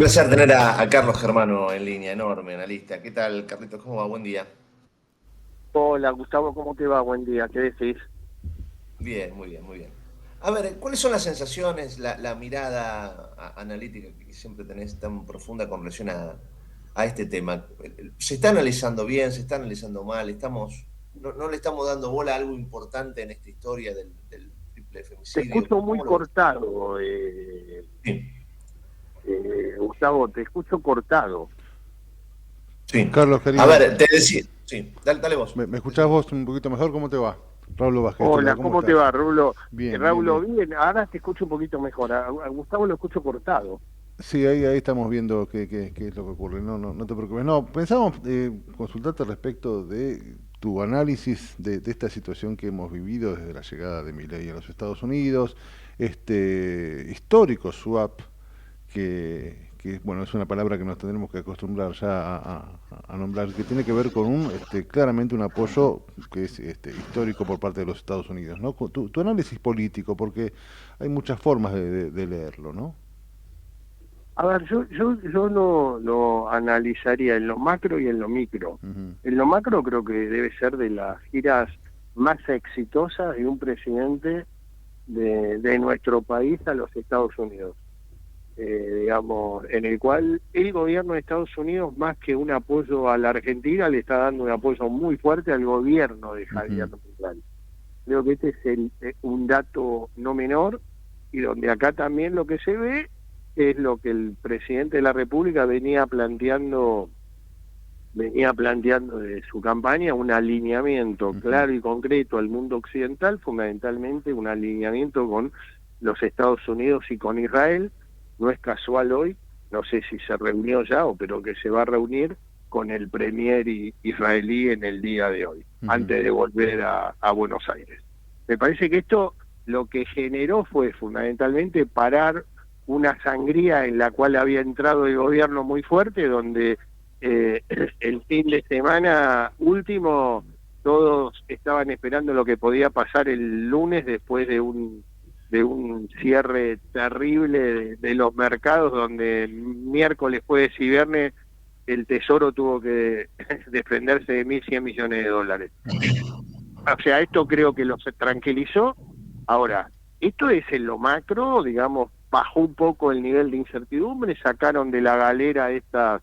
placer tener a Carlos Germano en línea, enorme analista. ¿Qué tal, Carlitos? ¿Cómo va? Buen día. Hola Gustavo, ¿cómo te va? Buen día, ¿qué decís? Bien, muy bien, muy bien. A ver, ¿cuáles son las sensaciones, la mirada analítica que siempre tenés tan profunda con relación a este tema? ¿Se está analizando bien? ¿Se está analizando mal? No le estamos dando bola a algo importante en esta historia del triple Te femicidio? escucho muy ¿Cómo lo ves? cortado, Sí, Gustavo, te escucho cortado. sí. Carlos, A querido, ver, te decía. Sí, dale vos. ¿me escuchás Decime. vos un poquito mejor? ¿Cómo te va? Raúl Vázquez, de este lado, Hola, ¿cómo ¿cómo te estás? va, Rulo? Bien, bien, Raulo, bien. bien, ahora te escucho un poquito mejor. A Gustavo lo escucho cortado. Sí, ahí estamos viendo qué es lo que ocurre. No te preocupes. No, pensábamos consultarte respecto de tu análisis de esta situación que hemos vivido desde la llegada de Milei a los Estados Unidos, este histórico swap bueno, es una palabra que nos tendremos que acostumbrar ya a nombrar, que tiene que ver con claramente un apoyo que es histórico por parte de los Estados Unidos, ¿no? Tu análisis político, porque hay muchas formas de leerlo, ¿no? A ver, yo lo analizaría en lo macro y en lo micro. Ujú, En lo macro creo que debe ser de las giras más exitosas de un presidente de nuestro país a los Estados Unidos. Digamos, en el cual el gobierno de Estados Unidos, más que un apoyo a la Argentina, le está dando un apoyo muy fuerte al gobierno de Javier ujú, Milei. Creo que este es un dato no menor, y donde acá también lo que se ve es lo que el presidente de la República venía planteando de su campaña, un alineamiento ujú, claro y concreto al mundo occidental, fundamentalmente un alineamiento con los Estados Unidos y con Israel. No es casual hoy, no sé si se reunió ya pero que se va a reunir con el premier israelí en el día de hoy, ujú. antes de volver a Buenos Aires. Me parece que esto lo que generó fue fundamentalmente parar una sangría en la cual había entrado el gobierno muy fuerte, donde eh, el fin de semana último todos estaban esperando lo que podía pasar el lunes después de un cierre terrible de los mercados, donde miércoles, jueves y viernes el Tesoro tuvo que desprenderse de 1.100 millones de dólares. O sea, esto creo que los tranquilizó. Ahora, esto es en lo macro, digamos, bajó un poco el nivel de incertidumbre, sacaron de la galera esta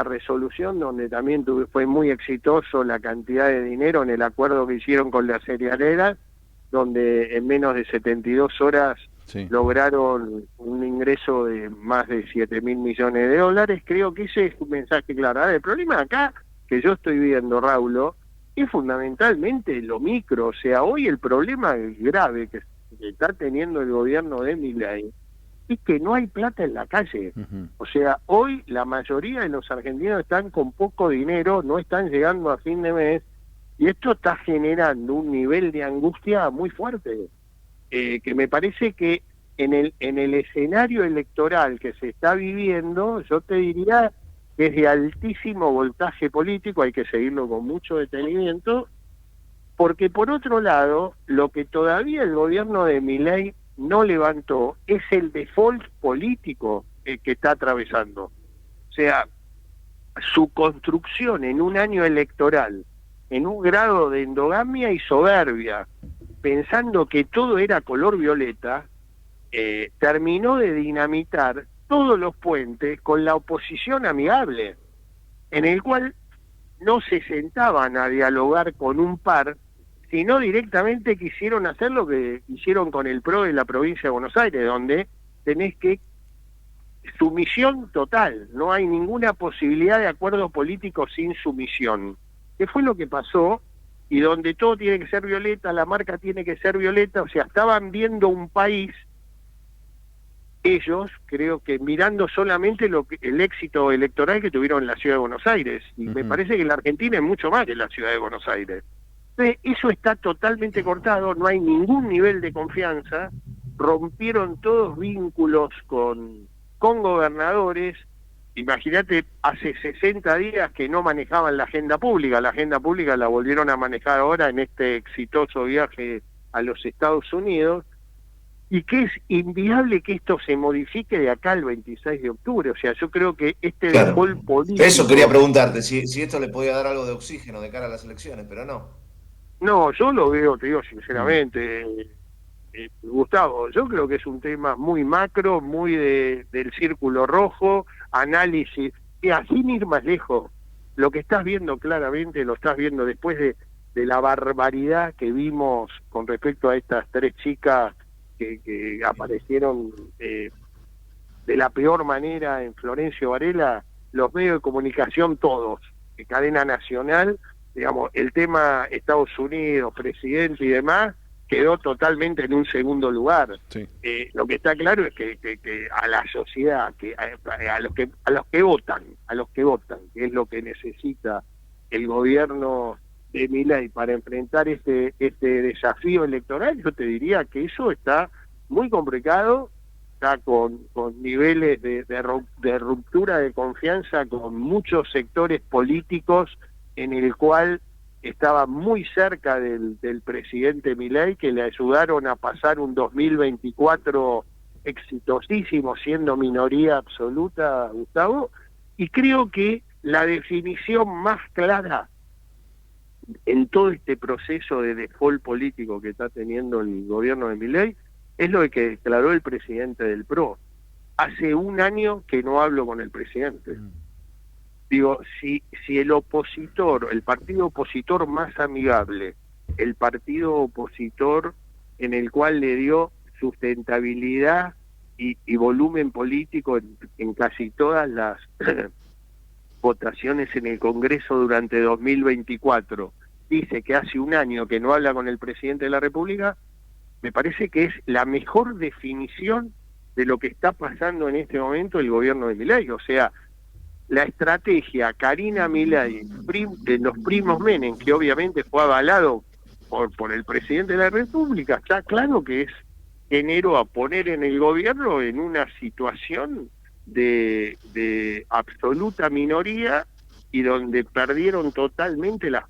resolución donde también fue muy exitoso la cantidad de dinero en el acuerdo que hicieron con las cerealeras, donde en menos de 72 horas Sí. lograron un ingreso de más de 7.000 millones de dólares. Creo que ese es un mensaje claro. Ahora, el problema acá que yo estoy viendo, Raulo, es fundamentalmente lo micro. O sea, hoy el problema grave que está teniendo el gobierno de Milei es que no hay plata en la calle. Ujú, O sea, hoy la mayoría de los argentinos están con poco dinero, no están llegando a fin de mes, y esto está generando un nivel de angustia muy fuerte, que me parece que en el escenario electoral que se está viviendo, yo te diría que es de altísimo voltaje político, hay que seguirlo con mucho detenimiento, porque por otro lado, lo que todavía el gobierno de Milei no levantó es el default político que está atravesando. O sea, su construcción en un año electoral, en un grado de endogamia y soberbia, pensando que todo era color violeta, terminó de dinamitar todos los puentes con la oposición amigable, en el cual no se sentaban a dialogar con un par, sino directamente quisieron hacer lo que hicieron con el PRO de la provincia de Buenos Aires, donde tenés que sumisión total, no hay ninguna posibilidad de acuerdo político sin sumisión. ¿Qué fue lo que pasó? Y donde todo tiene que ser violeta, la marca tiene que ser violeta, o sea, estaban viendo un país, ellos, creo que mirando solamente el éxito electoral que tuvieron en la ciudad de Buenos Aires, y me ujú. parece que la Argentina es mucho más que la ciudad de Buenos Aires. Entonces, eso está totalmente cortado, no hay ningún nivel de confianza, rompieron todos vínculos con gobernadores. Imagínate, hace 60 días que no manejaban la agenda pública la volvieron a manejar ahora en este exitoso viaje a los Estados Unidos, y que es inviable que esto se modifique de acá al 26 de octubre. O sea, yo creo que este Claro. default Eso quería político... preguntarte, si esto le podía dar algo de oxígeno de cara a las elecciones, pero no. No, yo lo veo, te digo Mm. sinceramente, Gustavo, yo creo que es un tema muy macro, muy del círculo rojo, análisis, y así sin ir más lejos. Lo que estás viendo claramente, lo estás viendo después de la barbaridad que vimos con respecto a estas tres chicas que aparecieron de la peor manera en Florencio Varela, los medios de comunicación todos, cadena nacional, digamos, el tema Estados Unidos, presidente y demás, quedó totalmente en un segundo lugar. Sí. Lo que está claro es que a la sociedad, a los que votan, que es lo que necesita el gobierno de Milei para enfrentar este desafío electoral, yo te diría que eso está muy complicado, está con niveles de ruptura de confianza con muchos sectores políticos, en el cual estaba muy cerca del presidente Milei, que le ayudaron a pasar un 2024 exitosísimo, siendo minoría absoluta, Gustavo, y creo que la definición más clara en todo este proceso de default político que está teniendo el gobierno de Milei es lo que declaró el presidente del PRO. Hace un año que no hablo con el presidente. Digo, si el opositor, el partido opositor más amigable, el partido opositor en el cual le dio sustentabilidad y volumen político en casi todas las votaciones en el Congreso durante 2024, dice que hace un año que no habla con el presidente de la República, me parece que es la mejor definición de lo que está pasando en este momento el gobierno de Milei. O sea, la estrategia Karina Milei, los primos Menem, que obviamente fue avalado por el presidente de la República, está claro que es género a poner en el gobierno en una situación de absoluta minoría y donde perdieron totalmente la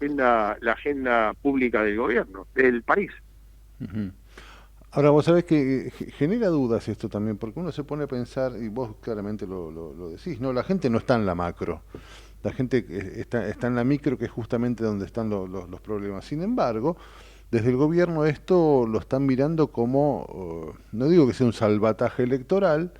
agenda pública del gobierno, del país. Ujú. Ahora, vos sabés que genera dudas esto también, porque uno se pone a pensar, y vos claramente lo decís, ¿no? La gente no está en la macro, la gente está en la micro, que es justamente donde están los problemas. Sin embargo, desde el gobierno esto lo están mirando como, no digo que sea un salvataje electoral,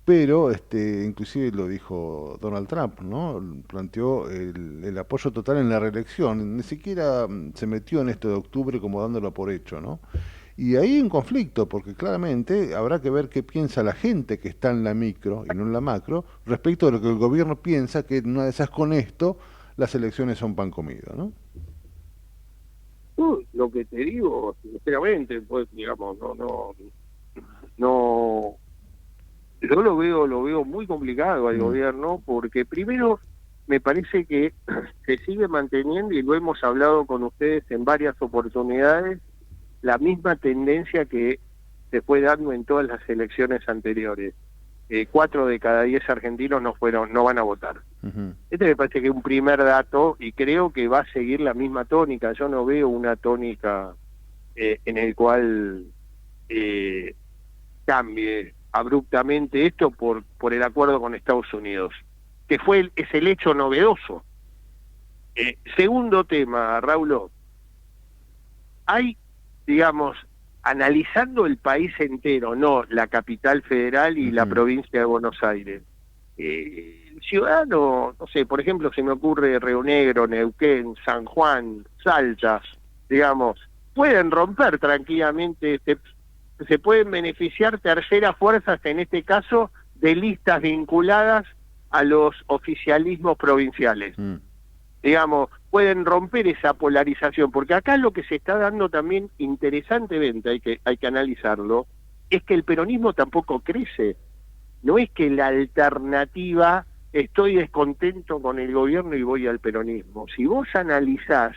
pero inclusive lo dijo Donald Trump, ¿no? Planteó el apoyo total en la reelección, ni siquiera se metió en esto de octubre como dándolo por hecho, ¿no? Y ahí hay un conflicto, porque claramente habrá que ver qué piensa la gente que está en la micro y no en la macro, respecto de lo que el gobierno piensa, que en una de esas con esto las elecciones son pan comido, ¿no? Lo que te digo, sinceramente, pues digamos, no, yo lo veo muy complicado al Mm. gobierno, porque primero me parece que se sigue manteniendo, y lo hemos hablado con ustedes en varias oportunidades, la misma tendencia que se fue dando en todas las elecciones anteriores. 4 de cada 10 argentinos no van a votar. Ujú. Este me parece que es un primer dato, y creo que va a seguir la misma tónica. Yo no veo una tónica en el cual cambie abruptamente esto por el acuerdo con Estados Unidos, que es el hecho novedoso. Segundo tema, Raúl, hay, digamos, analizando el país entero, no la capital federal y la Ujú. provincia de Buenos Aires, el ciudadano, no sé, por ejemplo, se me ocurre Río Negro, Neuquén, San Juan, Salta, digamos, pueden romper tranquilamente, se pueden beneficiar terceras fuerzas, en este caso, de listas vinculadas a los oficialismos provinciales. Mm. Digamos, pueden romper esa polarización, porque acá lo que se está dando también interesantemente, hay que analizarlo, es que el peronismo tampoco crece. No es que la alternativa, estoy descontento con el gobierno y voy al peronismo. Si vos analizás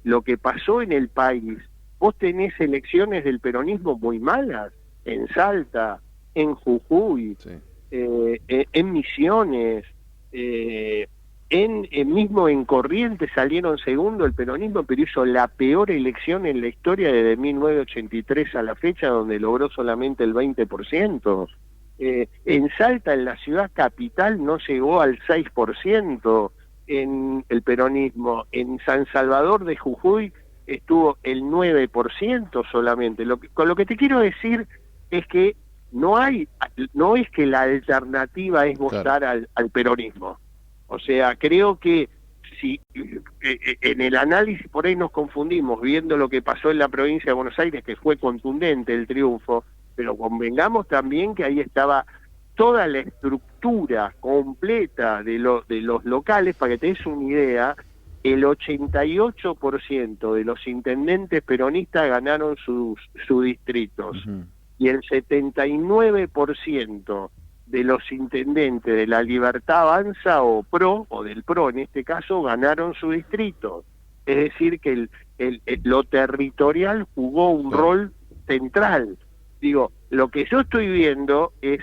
lo que pasó en el país, vos tenés elecciones del peronismo muy malas, en Salta, en Jujuy, Sí. en Misiones, mismo en Corrientes salieron segundo el peronismo, pero hizo la peor elección en la historia desde 1983 a la fecha, donde logró solamente el 20%. En Salta, en la ciudad capital, no llegó al 6% en el peronismo. En San Salvador de Jujuy estuvo el 9% solamente. Con lo que te quiero decir es que no es que la alternativa es votar al peronismo. O sea, creo que si en el análisis por ahí nos confundimos, viendo lo que pasó en la provincia de Buenos Aires, que fue contundente el triunfo, pero convengamos también que ahí estaba toda la estructura completa de los locales. Para que te des una idea, el 88% de los intendentes peronistas ganaron sus distritos, y el 79% de los intendentes de la Libertad Avanza o PRO, o del PRO en este caso, ganaron su distrito. Es decir, que lo territorial jugó un rol central. Digo, lo que yo estoy viendo es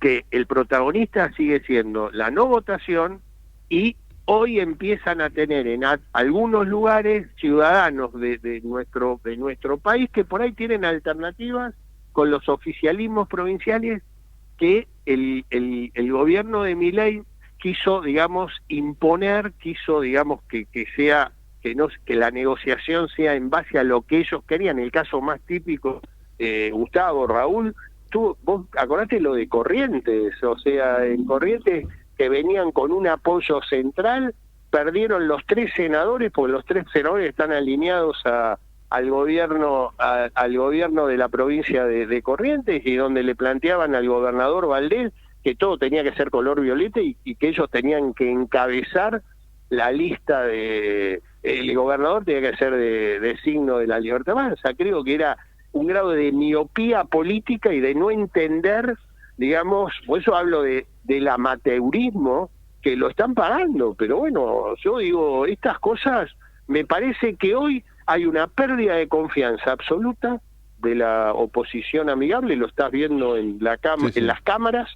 que el protagonista sigue siendo la no votación, y hoy empiezan a tener en algunos lugares ciudadanos de nuestro país que por ahí tienen alternativas con los oficialismos provinciales que el gobierno de Milei quiso, digamos, imponer, digamos, que la negociación sea en base a lo que ellos querían. El caso más típico, Gustavo, Raúl, vos acordate lo de Corrientes. O sea, en Corrientes, que venían con un apoyo central, perdieron los 3 senadores, porque los 3 senadores están alineados al gobierno de la provincia de Corrientes, y donde le planteaban al gobernador Valdés que todo tenía que ser color violeta, y que ellos tenían que encabezar la lista el gobernador tenía que ser de signo de la Libertad Avanza. Creo que era un grado de miopía política y de no entender, digamos, por eso hablo del amateurismo, que lo están pagando. Pero bueno, yo digo, estas cosas, me parece que hoy hay una pérdida de confianza absoluta de la oposición amigable. Lo estás viendo en las cámaras,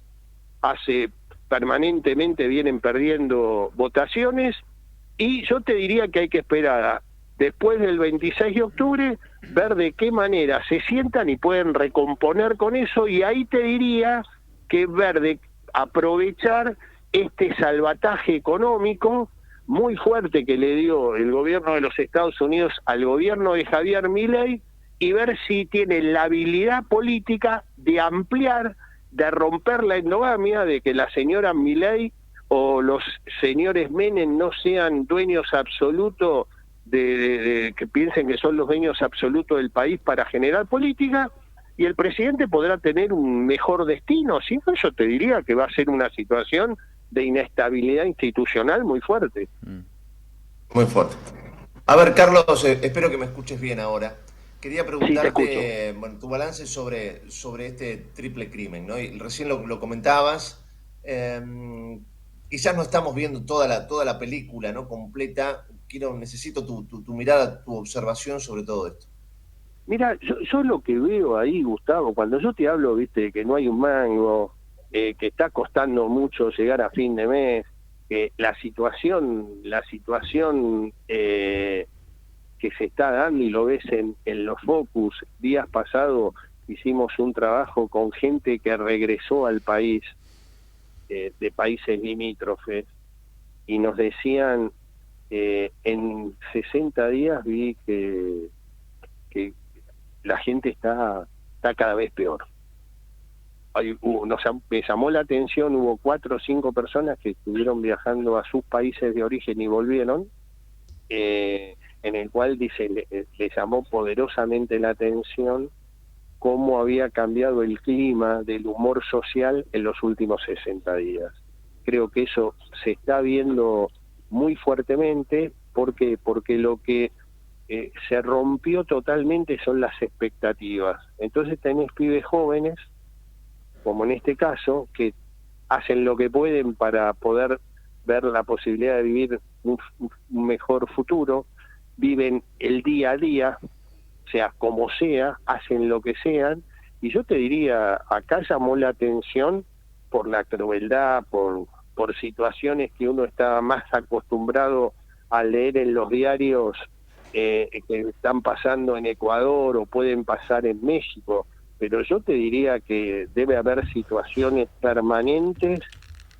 permanentemente vienen perdiendo votaciones, y yo te diría que hay que esperar después del 26 de octubre, ver de qué manera se sientan y pueden recomponer con eso, y ahí te diría que aprovechar este salvataje económico muy fuerte que le dio el gobierno de los Estados Unidos al gobierno de Javier Milei, y ver si tiene la habilidad política de ampliar, de romper la endogamia, de que la señora Milei o los señores Menem no sean dueños absolutos, de que piensen que son los dueños absolutos del país para generar política, y el presidente podrá tener un mejor destino. Si no, yo te diría que va a ser una situación de inestabilidad institucional muy fuerte. Muy fuerte. A ver, Carlos, espero que me escuches bien ahora. Quería preguntarte, sí, bueno, tu balance sobre este triple crimen, ¿no? Y recién lo comentabas. Quizás no estamos viendo toda la película, ¿no?, completa. Necesito tu mirada, tu observación sobre todo esto. Mira, yo lo que veo ahí, Gustavo, cuando yo te hablo, viste, que no hay un mango, que está costando mucho llegar a fin de mes, que la situación que se está dando, y lo ves en los focus. Días pasados hicimos un trabajo con gente que regresó al país, de países limítrofes, y nos decían, en 60 días vi que la gente está cada vez peor. Me llamó la atención, hubo 4 o 5 personas que estuvieron viajando a sus países de origen y volvieron, en el cual dice, le llamó poderosamente la atención cómo había cambiado el clima del humor social en los últimos 60 días. Creo que eso se está viendo muy fuertemente. ¿Por qué? Porque lo que se rompió totalmente son las expectativas. Entonces tenés pibes jóvenes, como en este caso, que hacen lo que pueden para poder ver la posibilidad de vivir un mejor futuro, viven el día a día, sea como sea, hacen lo que sean, y yo te diría, acá llamó la atención por la crueldad, por por situaciones que uno está más acostumbrado a leer en los diarios que están pasando en Ecuador o pueden pasar en México, pero yo te diría que debe haber situaciones permanentes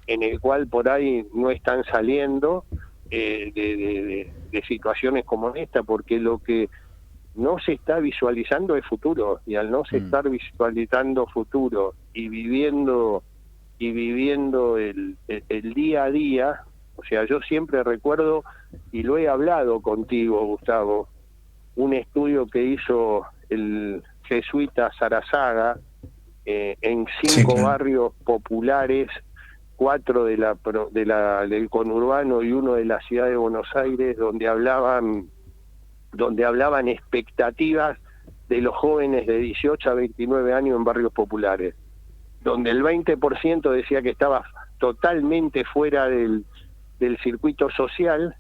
en el cual por ahí no están saliendo de situaciones como esta, porque lo que no se está visualizando es futuro, y al no se estar visualizando futuro y viviendo el día a día, o sea, yo siempre recuerdo, y lo he hablado contigo, Gustavo, un estudio que hizo el jesuita Sarazaga en 5 barrios populares, 4 del conurbano y 1 de la ciudad de Buenos Aires, donde hablaban expectativas de los jóvenes de 18 a 29 años en barrios populares, donde el 20% decía que estaba totalmente fuera del circuito social,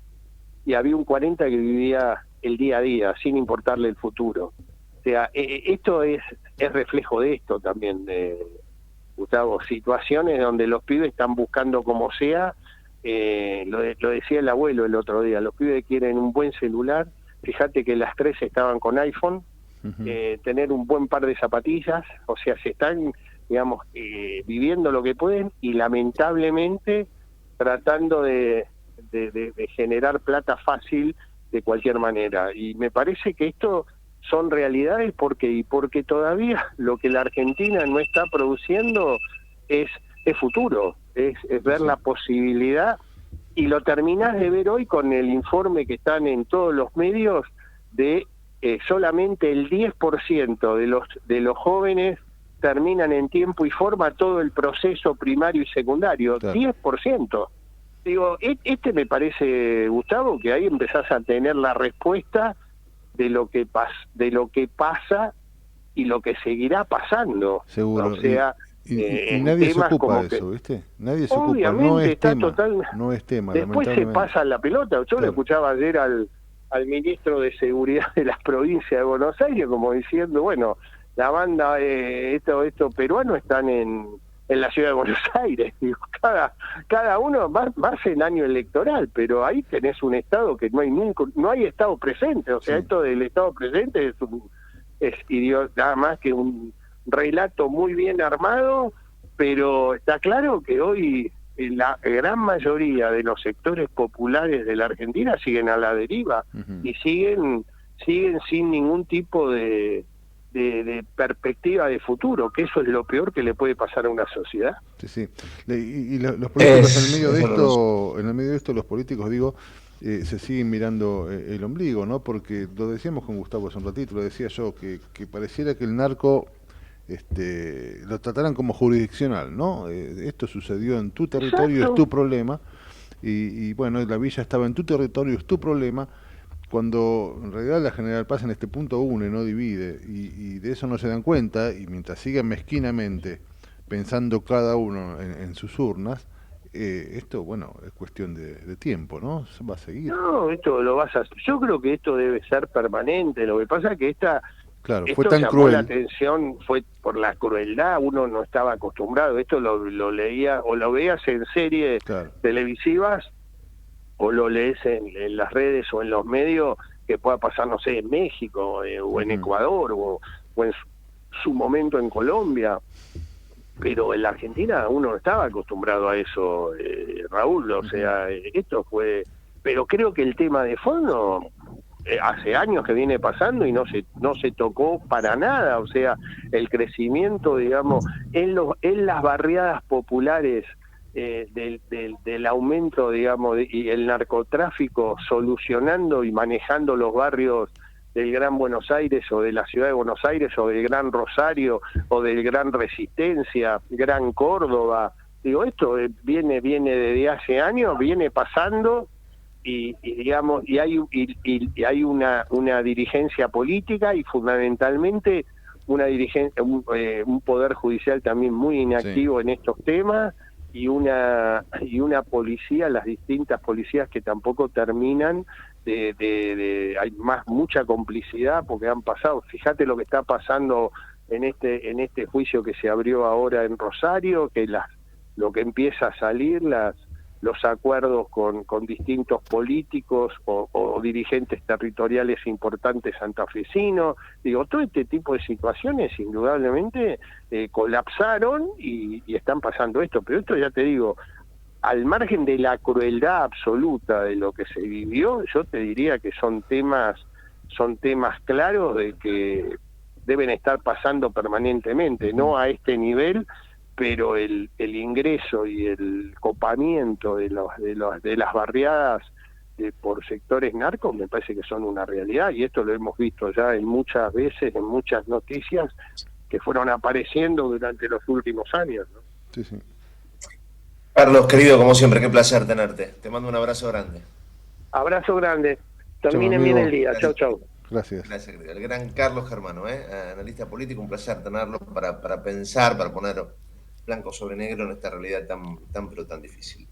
y había un 40% que vivía el día a día, sin importarle el futuro. O sea, esto es reflejo de esto también, Gustavo, situaciones donde los pibes están buscando como sea, lo decía el abuelo el otro día, los pibes quieren un buen celular, fíjate que las 3 estaban con iPhone, tener un buen par de zapatillas, o sea, se están, digamos, viviendo lo que pueden y lamentablemente tratando de generar plata fácil de cualquier manera. Y me parece que esto son realidades porque todavía lo que la Argentina no está produciendo es futuro, es ver la posibilidad, y lo terminás de ver hoy con el informe que están en todos los medios de solamente el 10% de los jóvenes terminan en tiempo y forma todo el proceso primario y secundario, claro. 10%. Digo, me parece, Gustavo, que ahí empezás a tener la respuesta de lo que pasa y lo que seguirá pasando. Seguro. O sea, y nadie se ocupa de eso, ¿viste? Nadie se ocupa, no es tema. No es tema. Después se pasa la pelota. Yo le escuchaba ayer al ministro de Seguridad de las provincias de Buenos Aires como diciendo, bueno, la banda, estos peruanos están en la ciudad de Buenos Aires. Digo, cada uno más en año electoral, pero ahí tenés un estado que no hay estado presente. O sea, esto del estado presente es nada más que un relato muy bien armado, pero está claro que hoy la gran mayoría de los sectores populares de la Argentina siguen a la deriva y siguen sin ningún tipo de perspectiva de futuro, que eso es lo peor que le puede pasar a una sociedad. Sí. Y los políticos en el medio de esto, los políticos, se siguen mirando el ombligo, ¿no? Porque lo decíamos con Gustavo hace un ratito, lo decía yo, que pareciera que el narco lo trataran como jurisdiccional, ¿no? Esto sucedió en tu territorio, Exacto. Es tu problema, y bueno, la villa estaba en tu territorio, es tu problema, cuando en realidad la General Paz en este punto une, no divide, y de eso no se dan cuenta, y mientras sigan mezquinamente pensando cada uno en sus urnas, esto, bueno, es cuestión de tiempo, ¿no? Va a seguir. No, esto lo vas a... Yo creo que esto debe ser permanente, lo que pasa es que Claro, esto fue tan llamó cruel. La atención, fue por la crueldad, uno no estaba acostumbrado, esto lo leía o lo veías en series televisivas o lo lees en las redes o en los medios que pueda pasar, no sé, en México o en Ecuador o en su momento en Colombia, pero en la Argentina uno no estaba acostumbrado a eso, Raúl, o sea, esto fue... Pero creo que el tema de fondo... hace años que viene pasando y no se tocó para nada, o sea, el crecimiento, digamos, en las barriadas populares del aumento, digamos, y el narcotráfico, solucionando y manejando los barrios del Gran Buenos Aires o de la ciudad de Buenos Aires o del Gran Rosario o del Gran Resistencia, Gran Córdoba. Digo, esto viene desde hace años, viene pasando. Y digamos hay una dirigencia política y fundamentalmente un poder judicial también muy inactivo en estos temas y una policía, las distintas policías que tampoco terminan hay mucha complicidad porque han pasado, fíjate lo que está pasando en este juicio que se abrió ahora en Rosario, que lo que empieza a salir, los acuerdos con distintos políticos o dirigentes territoriales importantes santafesinos. Digo, todo este tipo de situaciones indudablemente colapsaron y están pasando esto, pero esto ya te digo, al margen de la crueldad absoluta de lo que se vivió, yo te diría que son temas claros de que deben estar pasando permanentemente, no a este nivel, pero el ingreso y el copamiento de las barriadas por sectores narcos me parece que son una realidad, y esto lo hemos visto ya en muchas veces, en muchas noticias que fueron apareciendo durante los últimos años, ¿no? Sí, sí. Carlos, querido, como siempre, qué placer tenerte. Te mando un abrazo grande. Abrazo grande. Terminen Chau, bien amigo. el día. Chau, chau. Gracias. Gracias, querido. El gran Carlos Germano, analista político, un placer tenerlo para pensar, para poner blanco sobre negro en esta realidad tan pero tan difícil.